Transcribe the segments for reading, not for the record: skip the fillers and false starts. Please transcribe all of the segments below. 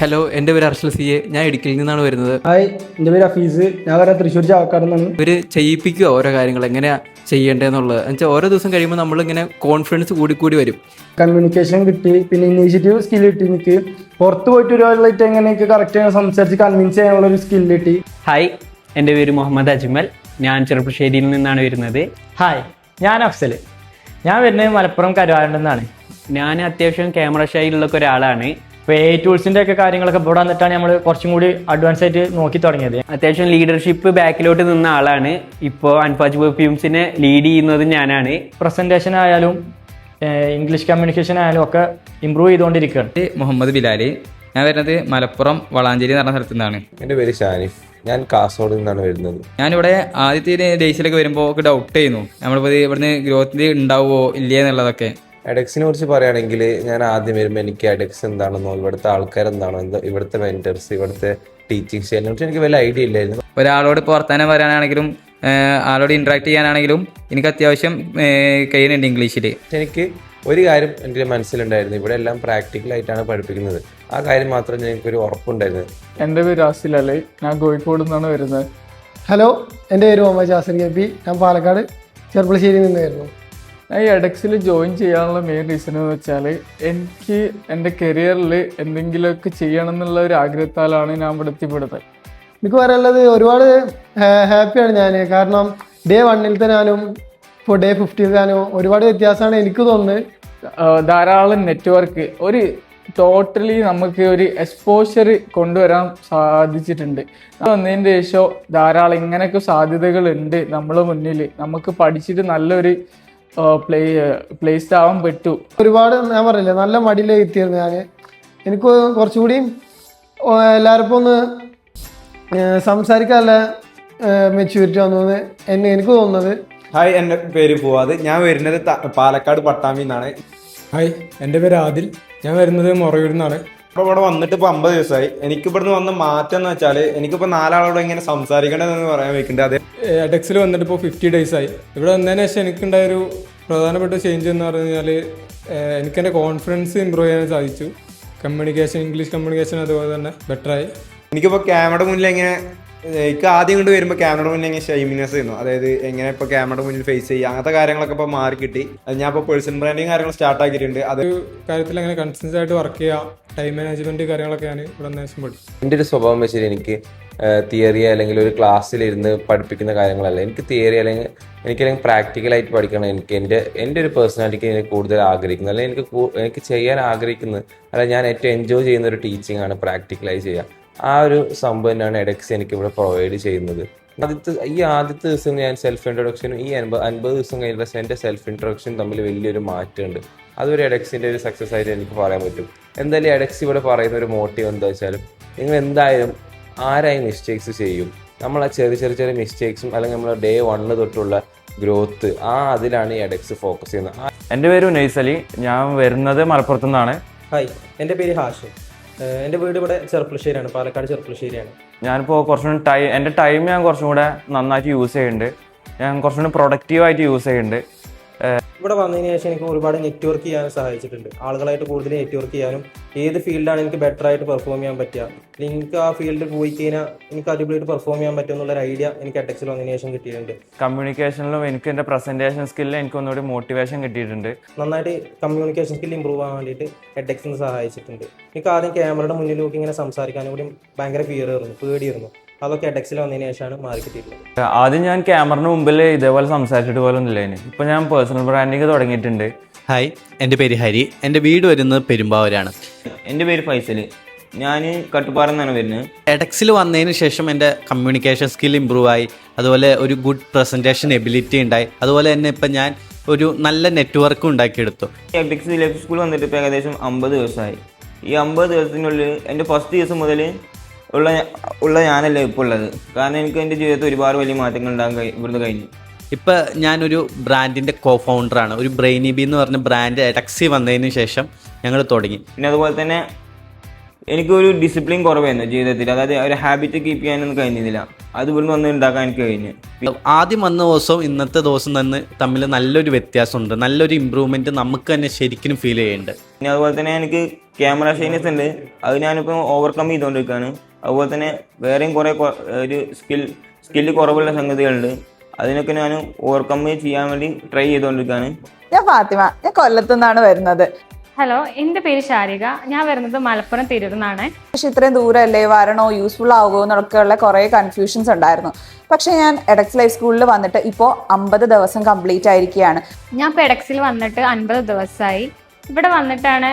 Hello, എൻ്റെ പേര് Arshal C A. ഞാൻ ഇടുക്കിയിൽ നിന്നാണ് വരുന്നത്. ഹായ്, എൻ്റെ പേര് ഹഫീസ്. ഞാൻ വരാൻ തൃശ്ശൂർ ചാവക്കാട് നിന്നാണ്. ഇവർ ചെയ്യിപ്പിക്കുക ഓരോ കാര്യങ്ങൾ എങ്ങനെയാണ് ചെയ്യേണ്ടതെന്നുള്ളത്. എന്നുവെച്ചാൽ ഓരോ ദിവസം കഴിയുമ്പോൾ നമ്മളിങ്ങനെ കോൺഫിഡൻസ് കൂടി വരും. കമ്മ്യൂണിക്കേഷൻ കിട്ടി, പിന്നെ ഇനീഷ്യേറ്റീവ് സ്കിൽ കിട്ടി. എനിക്ക് പുറത്ത് പോയിട്ട് ഒരാളായിട്ട് എങ്ങനെയൊക്കെ കറക്റ്റ് സംസാരിച്ച് കൺവിൻസ് ചെയ്യാനുള്ള ഒരു സ്കിൽ കിട്ടി. ഹായ്, എൻ്റെ പേര് മുഹമ്മദ് അജ്മൽ. ഞാൻ ചെറുപ്പശ്ശേരിയിൽ നിന്നാണ് വരുന്നത്. ഹായ്, ഞാൻ അഫ്സൽ. ഞാൻ വരുന്നത് മലപ്പുറം കരുവാരണ്ടിൽ നിന്നാണ്. ഞാൻ അത്യാവശ്യം ക്യാമറ ഷൈയിലുള്ള ഒരാളാണ്. ഇപ്പോൾ എ ടൂൾസിൻ്റെ ഒക്കെ കാര്യങ്ങളൊക്കെ ഇവിടെ വന്നിട്ടാണ് നമ്മൾ കുറച്ചും കൂടി അഡ്വാൻസ് ആയിട്ട് നോക്കി തുടങ്ങിയത്. അത്യാവശ്യം ലീഡർഷിപ്പ് ബാക്കിലോട്ട് നിന്ന ആളാണ്. ഇപ്പോൾ അൻഫാജ് പെർഫ്യൂംസിനെ ലീഡ് ചെയ്യുന്നത് ഞാനാണ്. പ്രസൻറ്റേഷൻ ആയാലും ഇംഗ്ലീഷ് കമ്മ്യൂണിക്കേഷൻ ആയാലും ഒക്കെ ഇമ്പ്രൂവ് ചെയ്തുകൊണ്ടിരിക്കുകയാണ്. മുഹമ്മദ് ബിലാല്. ഞാൻ വരുന്നത് മലപ്പുറം വളാഞ്ചേരി എന്ന് പറഞ്ഞ സ്ഥലത്തു നിന്നാണ്. എൻ്റെ പേര് ഷാനിഫ്. ഞാൻ കാസർഗോഡ് നിന്നാണ് വരുന്നത്. ഞാനിവിടെ ആദ്യത്തെ ഡേയ്സിലൊക്കെ വരുമ്പോൾ ഡൗട്ട് ചെയ്യുന്നു, നമ്മളിപ്പോൾ ഇവിടുന്ന് ഗ്രോത്ത് ഉണ്ടാവുമോ ഇല്ലേ എന്നുള്ളതൊക്കെ. എഡെക്സിനെ കുറിച്ച് പറയുകയാണെങ്കിൽ ഞാൻ ആദ്യം വരുമ്പോൾ എനിക്ക് എഡെക്സ് എന്താണെന്നോ ഇവിടുത്തെ ആൾക്കാർ എന്താണോ ഇവിടുത്തെ മെൻറ്റേഴ്സ് ഇവിടുത്തെ ടീച്ചിങ് സ്റ്റൈലിനെ കുറിച്ച് എനിക്ക് വലിയ ഐഡിയ ഇല്ലായിരുന്നു. ഒരാളോട് ഇപ്പോൾ വർത്താനം പറയാനാണെങ്കിലും ആളോട് ഇൻട്രാക്ട് ചെയ്യാനാണെങ്കിലും എനിക്ക് അത്യാവശ്യം കഴിയുന്നുണ്ട് ഇംഗ്ലീഷിൽ. എനിക്ക് ഒരു കാര്യം എൻ്റെ മനസ്സിലുണ്ടായിരുന്നു, ഇവിടെ എല്ലാം പ്രാക്ടിക്കലായിട്ടാണ് പഠിപ്പിക്കുന്നത്. ആ കാര്യം മാത്രം എനിക്കൊരു ഉറപ്പുണ്ടായിരുന്നു. എൻ്റെ പേര് ആസിൽ അലി. ഞാൻ കോഴിക്കോട് നിന്നാണ് വരുന്നത്. ഹലോ, എൻ്റെ പേര് മുഹമ്മദ് ജാസിർ കെ പി. ഞാൻ പാലക്കാട് ചെറുപ്പശ്ശേരിയിൽ നിന്ന് വരുന്നു. ഞാൻ ഈ എഡെക്സിൽ ജോയിൻ ചെയ്യാനുള്ള മെയിൻ റീസൺ എന്ന് വെച്ചാൽ എനിക്ക് എൻ്റെ കരിയറിൽ എന്തെങ്കിലുമൊക്കെ ചെയ്യണം എന്നുള്ള ഒരു ആഗ്രഹത്താലാണ് ഞാൻ ഇവിടെ എത്തിപ്പെടുന്നത്. എനിക്ക് പറയാനുള്ളത് ഒരുപാട് ഹാപ്പിയാണ് ഞാൻ. കാരണം ഡേ 1 ഞാനും ഇപ്പോൾ ഡേ 50 ഒരുപാട് വ്യത്യാസമാണ് എനിക്ക് തോന്നുന്നത്. ധാരാളം നെറ്റ്വർക്ക് ഒരു ടോട്ടലി നമുക്ക് ഒരു എക്സ്പോഷർ കൊണ്ടുവരാൻ സാധിച്ചിട്ടുണ്ട്. വന്നതിൻ്റെ ശേഷം ധാരാളം ഇങ്ങനെയൊക്കെ സാധ്യതകളുണ്ട് നമ്മളെ മുന്നിൽ. നമുക്ക് പഠിച്ചിട്ട് നല്ലൊരു പ്ലേസ്ഡ് ആവാൻ പറ്റൂ. ഒരുപാട് ഞാൻ പറഞ്ഞില്ലേ, നല്ല മടിയിലേക്ക് എത്തിയിരുന്നു ഞാൻ. എനിക്ക് കുറച്ചുകൂടി എല്ലാവർക്കും ഒന്ന് സംസാരിക്കാനുള്ള മെച്യൂരിറ്റി വന്നത് എനിക്ക് തോന്നുന്നത്. ഹായ്, എൻ്റെ പേര് ഫുവാദ്. ഞാൻ വരുന്നത് പാലക്കാട് പട്ടാമ്പി നിന്നാണ്. ഹായ്, എൻ്റെ പേര് ആദിൽ. ഞാൻ വരുന്നത് മൊറയൂരിൽ നിന്നാണ്. ഇപ്പോൾ ഇവിടെ വന്നിട്ട് ഇപ്പോൾ 50 ദിവസമായി. എനിക്കിവിടുന്ന് വന്ന മാറ്റം എന്ന് വെച്ചാൽ എനിക്കിപ്പോൾ 4 ആളോട് എങ്ങനെ സംസാരിക്കണമെന്ന് പറയാൻ വെക്കുന്നുണ്ട്. അത് എഡെക്സിൽ വന്നിട്ട് ഇപ്പോൾ 50 days ആയി. ഇവിടെ വന്നതിന് ശേഷം എനിക്കുണ്ടായൊരു പ്രധാനപ്പെട്ട ചേഞ്ച് എന്ന് പറഞ്ഞു കഴിഞ്ഞാൽ എനിക്കെൻ്റെ കോൺഫിഡൻസ് ഇമ്പ്രൂവ് ചെയ്യാൻ സാധിച്ചു. കമ്മ്യൂണിക്കേഷൻ, ഇംഗ്ലീഷ് കമ്മ്യൂണിക്കേഷൻ അതുപോലെ തന്നെ ബെറ്ററായി. എനിക്കിപ്പോൾ ക്യാമറയുടെ മുന്നിൽ എങ്ങനെ എനിക്ക് ആദ്യം കൊണ്ട് വരുമ്പോൾ ക്യാമറയുടെ മുന്നിൽ എങ്ങനെ ഷൈമിനെസ് ചെയ്യുന്നു, അതായത് എങ്ങനെ ഇപ്പോൾ ക്യാമറയുടെ മുന്നിൽ ഫേസ് ചെയ്യുക, അങ്ങനത്തെ കാര്യങ്ങളൊക്കെ ഇപ്പോൾ മാറി കിട്ടി. അത് ഞാൻ ഇപ്പോൾ പേഴ്സണൽ ബ്രാൻഡിങ് കാര്യങ്ങൾ സ്റ്റാർട്ട് ആക്കിയിട്ടുണ്ട്. അതൊരു കാര്യത്തിൽ അങ്ങനെ കൺസിസ്റ്റൻ്റ് ആയിട്ട് വർക്ക് ചെയ്യുക, ടൈം മാനേജ്മെൻറ്റ് കാര്യങ്ങളൊക്കെ ഞാൻ ഇവിടെ ശേഷം പഠിച്ചു. എൻ്റെ ഒരു സ്വഭാവം വെച്ചാൽ എനിക്ക് തിയറി അല്ലെങ്കിൽ ഒരു ക്ലാസ്സിലിരുന്ന് പഠിപ്പിക്കുന്ന കാര്യങ്ങളല്ല. എനിക്ക് തിയറി അല്ലെങ്കിൽ പ്രാക്ടിക്കലായിട്ട് പഠിക്കണം. എൻ്റെ ഒരു പേഴ്സണാലിറ്റിക്ക് എനിക്ക് കൂടുതൽ ആഗ്രഹിക്കുന്നത്, അല്ലെങ്കിൽ എനിക്ക് ചെയ്യാൻ ആഗ്രഹിക്കുന്നത്, അല്ല ഞാൻ ഏറ്റവും എൻജോയ് ചെയ്യുന്ന ഒരു ടീച്ചിങ് ആണ് പ്രാക്ടിക്കലായി ചെയ്യുക. ആ ഒരു സംഭവം തന്നെയാണ് എഡെക്സ് എനിക്കിവിടെ പ്രൊവൈഡ് ചെയ്യുന്നത്. ആദ്യത്തെ ദിവസം ഞാൻ സെൽഫ് ഇൻട്രൊഡക്ഷനും ഈ 50 ദിവസം കഴിഞ്ഞ എൻ്റെ സെൽഫ് ഇൻട്രൊഡക്ഷൻ തമ്മിൽ വലിയൊരു മാറ്റമുണ്ട്. അതൊരു എഡെക്സിൻ്റെ ഒരു സക്സസ് ആയിട്ട് എനിക്ക് പറയാൻ പറ്റും. എന്തായാലും എഡെക്സ് ഇവിടെ പറയുന്ന ഒരു മോട്ടീവ് എന്താ വെച്ചാലും, നിങ്ങൾ എന്തായാലും ആരായി മിസ്റ്റേക്സ് ചെയ്യും. നമ്മൾ ആ ചെറിയ മിസ്റ്റേക്സും അല്ലെങ്കിൽ നമ്മൾ ഡേ 1 തൊട്ടുള്ള ഗ്രോത്ത് അതിലാണ് ഈ എഡെക്സ് ഫോക്കസ് ചെയ്യുന്നത്. എൻ്റെ പേര് ഉനൈസ് അലി. ഞാൻ വരുന്നത് മലപ്പുറത്തു നിന്നാണ്. ഹായ്, എൻ്റെ പേര് ഹാഷിം. എൻ്റെ വീട് ഇവിടെ ചെറുപ്പശ്ശേരിയാണ്, പാലക്കാട് ചെറുപ്പശ്ശേരിയാണ്. ഞാനിപ്പോൾ കുറച്ചും കൂടി എൻ്റെ ടൈം ഞാൻ കുറച്ചും കൂടെ നന്നായിട്ട് യൂസ് ചെയ്യുന്നുണ്ട്. ഞാൻ കുറച്ചും കൂടി പ്രൊഡക്റ്റീവായിട്ട് യൂസ് ചെയ്യുന്നുണ്ട്. ഇവിടെ വന്നതിന് ശേഷം എനിക്ക് ഒരുപാട് നെറ്റ്വർക്ക് ചെയ്യാനും സഹായിച്ചിട്ടുണ്ട്. ആളുകളായിട്ട് കൂടുതൽ നെറ്റ്വർക്ക് ചെയ്യാനും, ഏത് ഫീൽഡാണ് എനിക്ക് ബെറ്റർ ആയിട്ട് പെർഫോം ചെയ്യാൻ പറ്റുക, എനിക്ക് ആ ഫീൽഡിൽ പോയി കഴിഞ്ഞാൽ എനിക്ക് അടിപൊളിയായിട്ട് പെർഫോം ചെയ്യാൻ പറ്റും എന്നുള്ളൊരു ഐഡിയ എനിക്ക് എഡെക്സിൽ വന്നതിന് ശേഷം കിട്ടിയിട്ടുണ്ട്. കമ്മ്യൂണിക്കേഷനിലും എനിക്ക് എൻ്റെ പ്രസൻറ്റേഷൻ സ്കില്ലിൽ എനിക്ക് ഒന്നുകൂടി മോട്ടിവേഷൻ കിട്ടിയിട്ടുണ്ട്. നന്നായിട്ട് കമ്മ്യൂണിക്കേഷൻ സ്കിൽ ഇമ്പ്രൂവ് ആവാൻ വേണ്ടിയിട്ട് എഡെക്സിന് സഹായിച്ചിട്ടുണ്ട്. എനിക്ക് ആദ്യം ക്യാമറയുടെ മുന്നിൽ നോക്കി ഇങ്ങനെ സംസാരിക്കാനും കൂടി ഭയങ്കര പേടിയായിരുന്നു. അതൊക്കെ എഡെക്സിൽ വന്നതിന് ശേഷമാണ് മാറി കിട്ടിയിട്ടുള്ളത്. ആദ്യം ഞാൻ ക്യാമറയുടെ മുമ്പിൽ ഇതേപോലെ സംസാരിച്ചിട്ട് പോലെ ഒന്നുമില്ല. ഇപ്പോൾ ഞാൻ പേഴ്സണൽ ബ്രാൻഡിങ് തുടങ്ങിയിട്ടുണ്ട്. ഹായ്, എൻ്റെ പേര് ഹരി. എൻ്റെ വീട് വരുന്നത് പെരുമ്പാവൂരാണ്. എൻ്റെ പേര് ഫൈസൽ. ഞാൻ കട്ടുപ്പാറ നിന്നാണ് വരുന്നത്. എഡെക്സിൽ വന്നതിന് ശേഷം എൻ്റെ കമ്മ്യൂണിക്കേഷൻ സ്കിൽ ഇമ്പ്രൂവ് ആയി. അതുപോലെ ഒരു ഗുഡ് പ്രസൻറ്റേഷൻ എബിലിറ്റി ഉണ്ടായി. അതുപോലെ തന്നെ ഇപ്പം ഞാൻ ഒരു നല്ല നെറ്റ്വർക്കും ഉണ്ടാക്കിയെടുത്തു. എഡെക്സ് ഇലക്ട്രിക് സ്കൂൾ വന്നിട്ട് ഇപ്പോൾ ഏകദേശം 50 ദിവസമായി. ഈ 50 ദിവസത്തിനുള്ളിൽ എൻ്റെ ഫസ്റ്റ് ദിവസം മുതൽ ഉള്ള ഞാനല്ല ഇപ്പോൾ ഉള്ളത്. കാരണം എനിക്ക് എൻ്റെ ജീവിതത്തിൽ ഒരുപാട് വലിയ മാറ്റങ്ങൾ ഉണ്ടാകാൻ ഇവിടുന്ന് കഴിഞ്ഞു. ഇപ്പം ഞാനൊരു ബ്രാൻഡിൻ്റെ ഫൗണ്ടറാണ്. ഒരു ബ്രെയിനി ബി എന്ന് പറഞ്ഞ ബ്രാൻഡ് എഡെക്സിൽ വന്നതിന് ശേഷം ഞങ്ങൾ തുടങ്ങി. പിന്നെ അതുപോലെ തന്നെ എനിക്കൊരു ഡിസിപ്ലിൻ കുറവായിരുന്നു ജീവിതത്തിൽ. അതായത് ഒരു ഹാബിറ്റ് കീപ്പ് ചെയ്യാനൊന്നും കഴിഞ്ഞില്ല. അത് ഇവിടുന്ന് വന്ന് ഉണ്ടാക്കാൻ എനിക്ക് കഴിഞ്ഞു. ആദ്യം വന്ന ദിവസവും ഇന്നത്തെ ദിവസം തന്നെ തമ്മിൽ നല്ലൊരു വ്യത്യാസമുണ്ട്, നല്ലൊരു ഇമ്പ്രൂവ്മെൻറ്റ് നമുക്ക് തന്നെ ശരിക്കും ഫീൽ ചെയ്യുന്നുണ്ട്. പിന്നെ അതുപോലെ തന്നെ എനിക്ക് ക്യാമറ ഷൈനസ് ഉണ്ട്, അത് ഞാനിപ്പോൾ ഓവർകം ചെയ്തുകൊണ്ടിരിക്കുകയാണ്. അതുപോലെ തന്നെ വേറെയും കുറേ ഒരു സ്കില്ല് കുറവുള്ള സംഗതികളുണ്ട്, അതിനൊക്കെ ഞാൻ ഓവർകം ചെയ്യാൻ വേണ്ടി ട്രൈ ചെയ്തുകൊണ്ടിരിക്കുകയാണ്. ഞാൻ ഫാത്തിമ, ഞാൻ കൊല്ലത്തു നിന്നാണ് വരുന്നത്. ഹലോ, എൻ്റെ പേര് ശാരിക, ഞാൻ വരുന്നത് മലപ്പുറം തിരൂരിന്നാണ്. പക്ഷെ ഇത്രയും ദൂരമല്ലേ, വരണോ, യൂസ്ഫുൾ ആകുമോ എന്നൊക്കെയുള്ള കുറേ കൺഫ്യൂഷൻസ് ഉണ്ടായിരുന്നു. പക്ഷെ ഞാൻ എഡക്സ് ലൈഫ് സ്കൂളിൽ വന്നിട്ട് ഇപ്പോൾ 50 ദിവസം കംപ്ലീറ്റ് ആയിരിക്കുകയാണ്. ഞാൻ ഇപ്പോൾ എഡക്സിൽ വന്നിട്ട് 50 ദിവസമായി. ഇവിടെ വന്നിട്ടാണ്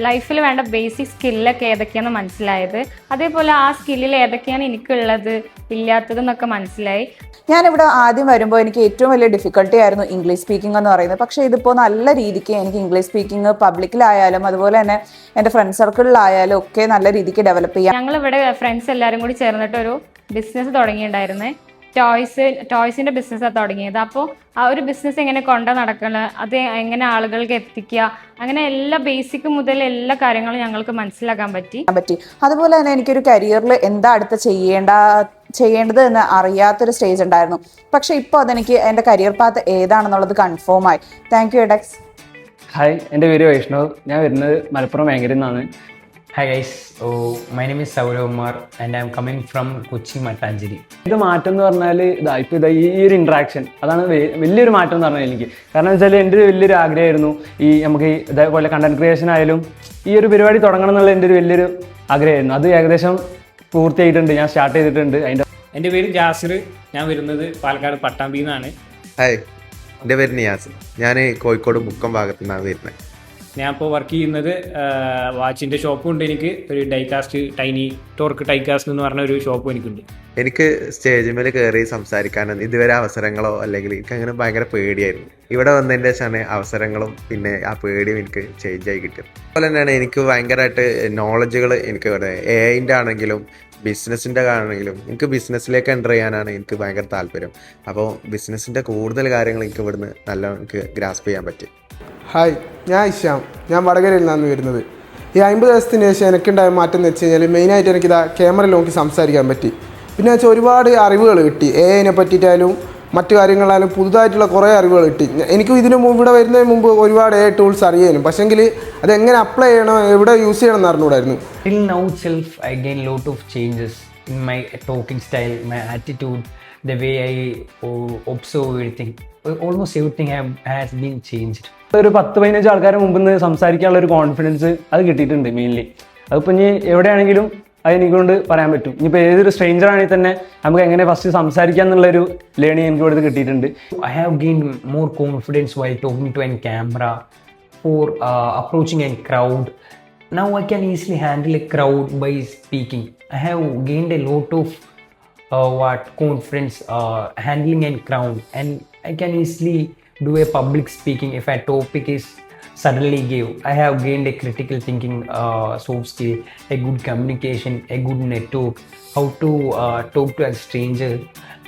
ലൈഫിൽ വേണ്ട ബേസിക് സ്കില്ലൊക്കെ ഏതൊക്കെയാണെന്ന് മനസ്സിലായത്. അതേപോലെ ആ സ്കില്ലിൽ ഏതൊക്കെയാണ് എനിക്കുള്ളത് ഇല്ലാത്തതെന്നൊക്കെ മനസ്സിലായി. ഞാനിവിടെ ആദ്യം വരുമ്പോൾ എനിക്ക് ഏറ്റവും വലിയ ഡിഫിക്കൽട്ടി ആയിരുന്നു ഇംഗ്ലീഷ് സ്പീക്കിംഗ് എന്ന് പറയുന്നത്. പക്ഷേ ഇതിപ്പോൾ നല്ല രീതിക്ക് എനിക്ക് ഇംഗ്ലീഷ് സ്പീക്കിംഗ് പബ്ലിക്കിലായാലും അതുപോലെ തന്നെ എൻ്റെ ഫ്രണ്ട് സർക്കിളിലായാലും ഒക്കെ നല്ല രീതിക്ക് ഡെവലപ്പ് ചെയ്യാം. ഞങ്ങളിവിടെ ഫ്രണ്ട്സ് എല്ലാവരും കൂടി ചേർന്നിട്ട് ഒരു ബിസിനസ് തുടങ്ങിയിട്ടുണ്ടായിരുന്നേ. ടോയ്സിൻ്റെ ബിസിനസ്സാണ് തുടങ്ങിയത്. അപ്പോൾ ആ ഒരു ബിസിനസ് എങ്ങനെ കൊണ്ടു നടക്കണം, അത് എങ്ങനെ ആളുകൾക്ക് എത്തിക്കുക, അങ്ങനെ എല്ലാ ബേസിക് മുതൽ എല്ലാ കാര്യങ്ങളും ഞങ്ങൾക്ക് മനസ്സിലാക്കാൻ പറ്റി. അതുപോലെ തന്നെ എനിക്കൊരു കരിയറിൽ എന്താ അടുത്ത് ചെയ്യേണ്ടത് എന്ന് അറിയാത്തൊരു സ്റ്റേജ് ഉണ്ടായിരുന്നു. പക്ഷെ ഇപ്പോൾ അതെനിക്ക് എൻ്റെ കരിയർ പാത്ത് ഏതാണെന്നുള്ളത് കൺഫേം ആയി. Thank you edX. ഹായ്, എൻ്റെ പേര് വൈഷ്ണവ്, ഞാൻ വരുന്നത് മലപ്പുറം ഭയങ്കര നിന്നാണ്. Hi guys, my name is Saurav Umar and I am coming from Kochi Mattancheri. ഇത് മാറ്റം എന്ന് പറഞ്ഞാൽ ഇപ്പോൾ ഈ ഒരു ഇൻട്രാക്ഷൻ, അതാണ് വലിയൊരു മാറ്റം എന്ന് പറഞ്ഞാൽ എനിക്ക്. കാരണം വെച്ചാൽ എൻ്റെ ഒരു വലിയൊരു ആഗ്രഹമായിരുന്നു നമുക്ക് ഇതേപോലെ കണ്ടന്റ് ക്രിയേഷൻ ആയാലും ഈ ഒരു പരിപാടി തുടങ്ങണം എന്നുള്ള എൻ്റെ ഒരു വലിയൊരു ആഗ്രഹമായിരുന്നു. അത് ഏകദേശം പൂർത്തിയായിട്ടുണ്ട്, ഞാൻ സ്റ്റാർട്ട് ചെയ്തിട്ടുണ്ട്. എൻ്റെ പേര് ജാസിർ, ഞാൻ വരുന്നത് പാലക്കാട് പട്ടാമ്പിയിൽ നിന്നാണ്. ഹായ്, എൻ്റെ പേര് നിയാസ്, ഞാൻ കോഴിക്കോട് മുക്കം ഭാഗത്തു നിന്നാണ് വരുന്നത്. ഞാൻ ഇപ്പോൾ വർക്ക് ചെയ്യുന്നത് വാച്ചിൻ്റെ ഷോപ്പുണ്ട്. എനിക്ക് ഒരു ഡൈകാസ്റ്റ് ടൈനി ടോർക്ക് ഡൈകാസ്റ്റ് എന്ന് പറഞ്ഞ ഒരു ഷോപ്പും എനിക്കുണ്ട്. എനിക്ക് സ്റ്റേജിൽ മേൽ കയറി സംസാരിക്കാനൊന്നും ഇതുവരെ അവസരങ്ങളോ അല്ലെങ്കിൽ എനിക്ക് അങ്ങനെ ഭയങ്കര പേടിയായിരുന്നു. ഇവിടെ വന്നതിൻ്റെ ശേഷമാണ് അവസരങ്ങളും പിന്നെ ആ പേടിയും എനിക്ക് ചേഞ്ച് ആയി കിട്ടിയത്. അതുപോലെ തന്നെയാണ് എനിക്ക് ഭയങ്കരമായിട്ട് നോളജുകൾ എനിക്ക് ഇവിടെ AI-ൻ്റെ ആണെങ്കിലും ബിസിനസ്സിൻ്റെ ആണെങ്കിലും എനിക്ക് ബിസിനസ്സിലേക്ക് എൻ്റർ ചെയ്യാനാണ് എനിക്ക് ഭയങ്കര താല്പര്യം. അപ്പോൾ ബിസിനസ്സിൻ്റെ കൂടുതൽ കാര്യങ്ങൾ എനിക്ക് ഇവിടുന്ന് എനിക്ക് ഗ്രാസ്പ് ചെയ്യാൻ പറ്റി. ഹായ്, ഞാൻ ഇഷാം, ഞാൻ വടകരയിൽ നിന്നാണ് വരുന്നത്. ഈ 50 ദിവസത്തിന് ശേഷം എനിക്കുണ്ടായ മാറ്റം എന്ന് വെച്ച് കഴിഞ്ഞാൽ മെയിനായിട്ട് എനിക്കിതാ ക്യാമറയിൽ നോക്കി സംസാരിക്കാൻ പറ്റി. പിന്നെ വെച്ചാൽ ഒരുപാട് അറിവുകൾ കിട്ടി. AI-നെ പറ്റിയിട്ടായാലും മറ്റു കാര്യങ്ങളായാലും പുതുതായിട്ടുള്ള കുറേ അറിവുകൾ കിട്ടി. എനിക്കും ഇവിടെ വരുന്നതിന് മുമ്പ് ഒരുപാട് AI ടൂൾസ് അറിയാനും, പക്ഷേങ്കിൽ അതെങ്ങനെ അപ്ലൈ ചെയ്യണം, എവിടെ യൂസ് ചെയ്യണം എന്ന് അറിഞ്ഞൂടായിരുന്നു. Till now itself I gain lot of changes in my talking style, my attitude, the way I observe everything. Almost everything has been changed. ഒരു 10-15 ആൾക്കാരുടെ മുമ്പിൽ നിന്ന് സംസാരിക്കാനുള്ള ഒരു കോൺഫിഡൻസ് അത് കിട്ടിയിട്ടുണ്ട് മെയിൻലി. അതിപ്പോൾ ഇനി എവിടെയാണെങ്കിലും അത് എനിക്കൊണ്ട് പറയാൻ പറ്റും. ഇനിയിപ്പോൾ ഏതൊരു സ്ട്രേഞ്ചർ ആണെങ്കിൽ തന്നെ നമുക്ക് എങ്ങനെ ഫസ്റ്റ് സംസാരിക്കാം എന്നുള്ളൊരു ലേണിംഗ് എനിക്ക് ഇവിടുന്ന് കിട്ടിയിട്ടുണ്ട്. I have gained more confidence while talking to a camera or approaching a crowd. Now I can easily handle a crowd by speaking. I have gained a lot of confidence handling a crowd, and I can easily do a public speaking if a topic is suddenly give. I have gained a critical thinking soft skill, a good communication, a good network, how to talk to a stranger.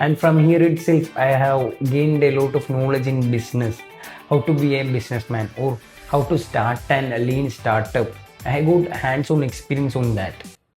And from here itself I have gained a lot of knowledge in business, how to be a businessman or how to start a lean startup. I got hands-on experience on that.